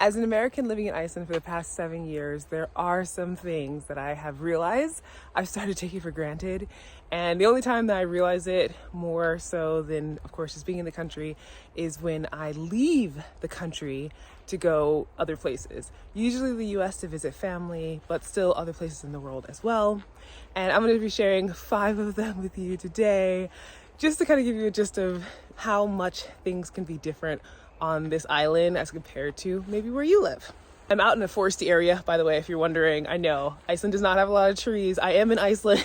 As an American living in Iceland for the past 7 years, there are some things that I have realized I've started taking for granted. And the only time that I realize it more so than, of course, just being in the country is when I leave the country to go other places. Usually the US to visit family, but still other places in the world as well. And I'm going to be sharing 5 of them with you today, just to kind of give you a gist of how much things can be different on this island as compared to maybe where you live. I'm out in a foresty area, by the way, if you're wondering. I know Iceland does not have a lot of trees. I am in Iceland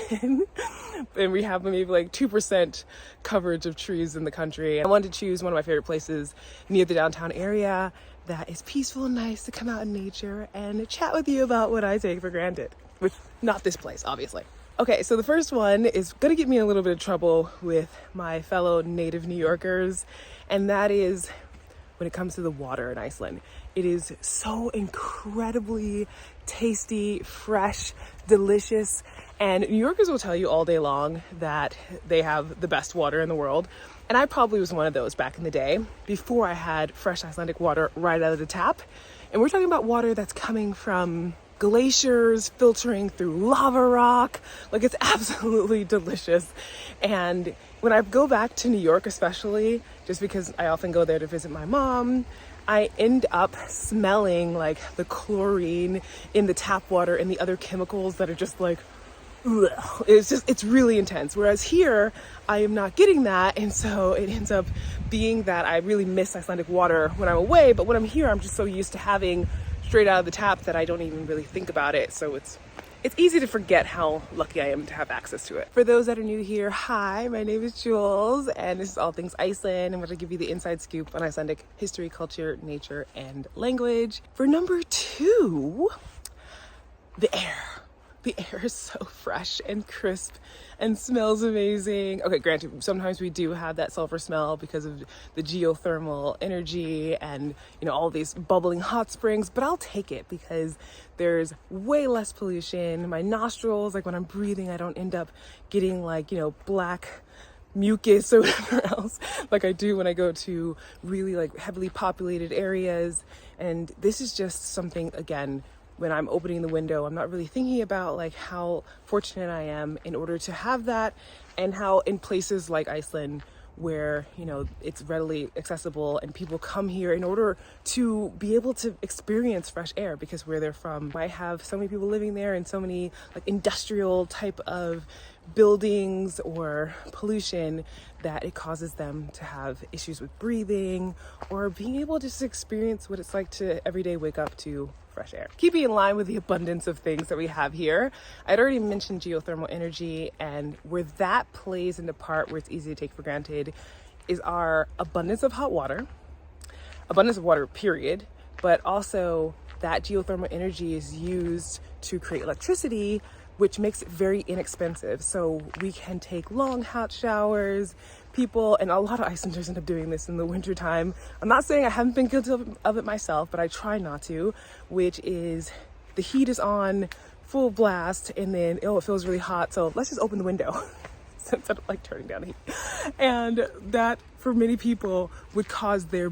and we have maybe like 2% coverage of trees in the country. I wanted to choose one of my favorite places near the downtown area that is peaceful and nice to come out in nature and chat with you about what I take for granted, which not this place, obviously. Okay, so the first one is gonna get me in a little bit of trouble with my fellow native New Yorkers, and that is when it comes to the water in Iceland. It is so incredibly tasty, fresh, delicious, and New Yorkers will tell you all day long that they have the best water in the world. And I probably was one of those back in the day before I had fresh Icelandic water right out of the tap. And we're talking about water that's coming from glaciers, filtering through lava rock. Like, it's absolutely delicious. And when I go back to New York, especially, just because I often go there to visit my mom, I end up smelling like the chlorine in the tap water and the other chemicals that are just like, ugh. It's really intense. Whereas here, I am not getting that. And so it ends up being that I really miss Icelandic water when I'm away. But when I'm here, I'm just so used to having straight out of the tap that I don't even really think about it. So it's easy to forget how lucky I am to have access to it. For those that are new here, hi, my name is Jules, and this is All Things Iceland. I'm going to give you the inside scoop on Icelandic history, culture, nature, and language. For number 2, the air. The air is so fresh and crisp and smells amazing. Okay, granted, sometimes we do have that sulfur smell because of the geothermal energy and, all these bubbling hot springs, but I'll take it because there's way less pollution. My nostrils, like when I'm breathing, I don't end up getting black mucus or whatever else like I do when I go to really heavily populated areas. And this is just something, again, when I'm opening the window, I'm not really thinking about how fortunate I am in order to have that, and how in places like Iceland where, it's readily accessible and people come here in order to be able to experience fresh air because where they're from might have so many people living there and so many industrial type of buildings or pollution that it causes them to have issues with breathing or being able to just experience what it's like to every day wake up to fresh air. Keeping in line with the abundance of things that we have here, I'd already mentioned geothermal energy, and where that plays into part where it's easy to take for granted is our abundance of hot water, abundance of water, period, but also that geothermal energy is used to create electricity, which makes it very inexpensive. So we can take long hot showers. People, and a lot of Icelanders end up doing this in the wintertime. I'm not saying I haven't been guilty of it myself, but I try not to, which is the heat is on full blast and then, it feels really hot. So let's just open the window instead of turning down the heat. And that for many people would cause their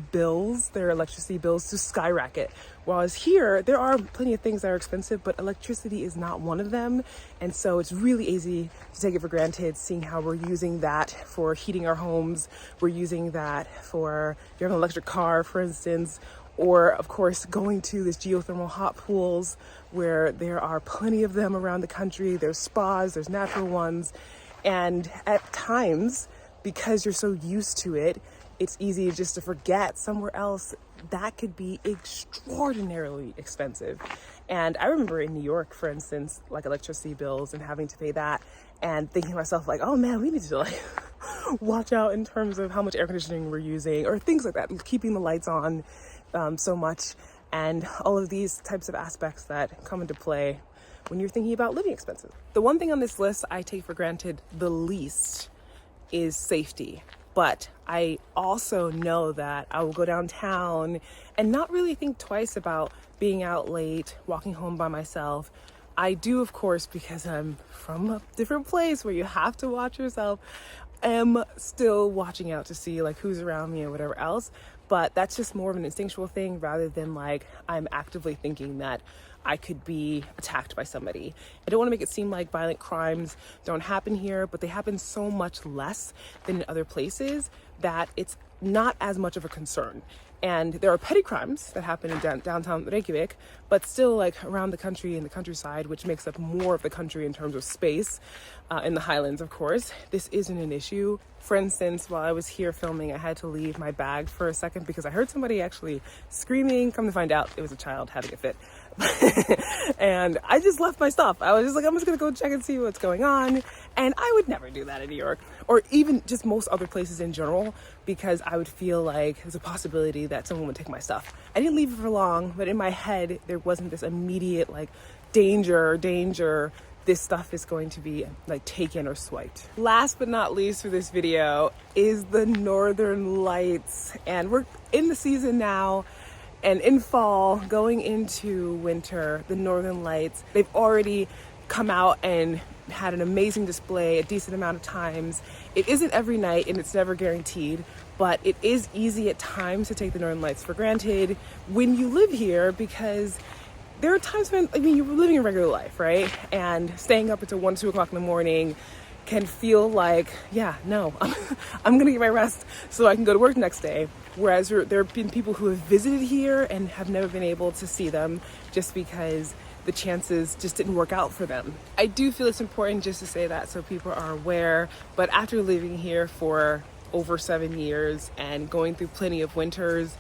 electricity bills to skyrocket. Whereas here, there are plenty of things that are expensive, but electricity is not one of them. And so it's really easy to take it for granted, seeing how we're using that for heating our homes. We're using that for, if you have an electric car, for instance, or of course, going to this geothermal hot pools where there are plenty of them around the country. There's spas, there's natural ones. And at times, because you're so used to it, it's easy just to forget somewhere else that could be extraordinarily expensive. And I remember in New York, for instance, electricity bills and having to pay that and thinking to myself oh man, we need to watch out in terms of how much air conditioning we're using or things like that, keeping the lights on so much, and all of these types of aspects that come into play when you're thinking about living expenses. The one thing on this list I take for granted the least is safety. But I also know that I will go downtown and not really think twice about being out late, walking home by myself. I do, of course, because I'm from a different place where you have to watch yourself, am still watching out to see who's around me or whatever else. but that's just more of an instinctual thing rather than like I'm actively thinking that I could be attacked by somebody. I don't want to make it seem like violent crimes don't happen here, but they happen so much less than in other places that it's not as much of a concern. And there are petty crimes that happen in downtown Reykjavik, but still like around the country and the countryside, which makes up more of the country in terms of space, in the highlands, of course, this isn't an issue. For instance, while I was here filming, I had to leave my bag for a second because I heard somebody actually screaming. Come to find out, it was a child having a fit. And I just left my stuff. I was just like, I'm just gonna go check and see what's going on. And I would never do that in New York, or even just most other places in general, because I would feel like there's a possibility that someone would take my stuff. I didn't leave it for long, but in my head, there wasn't this immediate like danger, this stuff is going to be like taken or swiped. Last but not least for this video is the Northern Lights. And we're in the season now, and in fall, going into winter, the Northern Lights, they've already come out and had an amazing display a decent amount of times. It isn't every night and it's never guaranteed, but it is easy at times to take the Northern Lights for granted when you live here, because there are times when, I mean, you're living a regular life, right? And staying up until 1, 2 o'clock in the morning can feel like, yeah, no, I'm gonna get my rest so I can go to work the next day. Whereas there have been people who have visited here and have never been able to see them just because the chances just didn't work out for them. I do feel it's important just to say that so people are aware, but after living here for over 7 years and going through plenty of winters,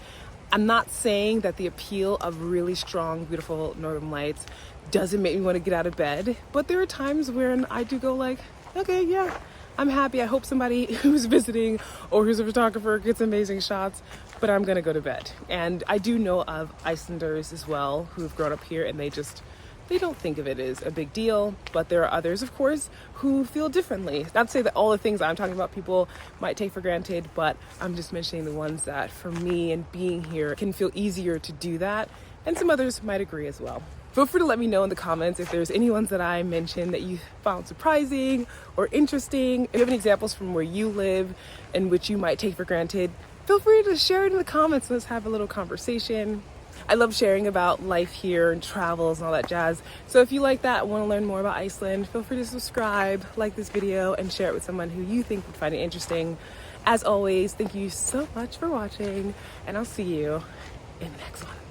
I'm not saying that the appeal of really strong, beautiful Northern Lights doesn't make me want to get out of bed, but there are times when I do go like, okay, yeah, I'm happy. I hope somebody who's visiting or who's a photographer gets amazing shots, but I'm gonna go to bed. And I do know of Icelanders as well who have grown up here and they don't think of it as a big deal, but there are others, of course, who feel differently. Not to say that all the things I'm talking about people might take for granted, but I'm just mentioning the ones that for me and being here can feel easier to do that, and some others might agree as well. Feel free to let me know in the comments if there's any ones that I mentioned that you found surprising or interesting. If you have any examples from where you live and which you might take for granted, feel free to share it in the comments. Let's have a little conversation. I love sharing about life here and travels and all that jazz. So if you like that, want to learn more about Iceland, feel free to subscribe, like this video, and share it with someone who you think would find it interesting. As always, thank you so much for watching, and I'll see you in the next one.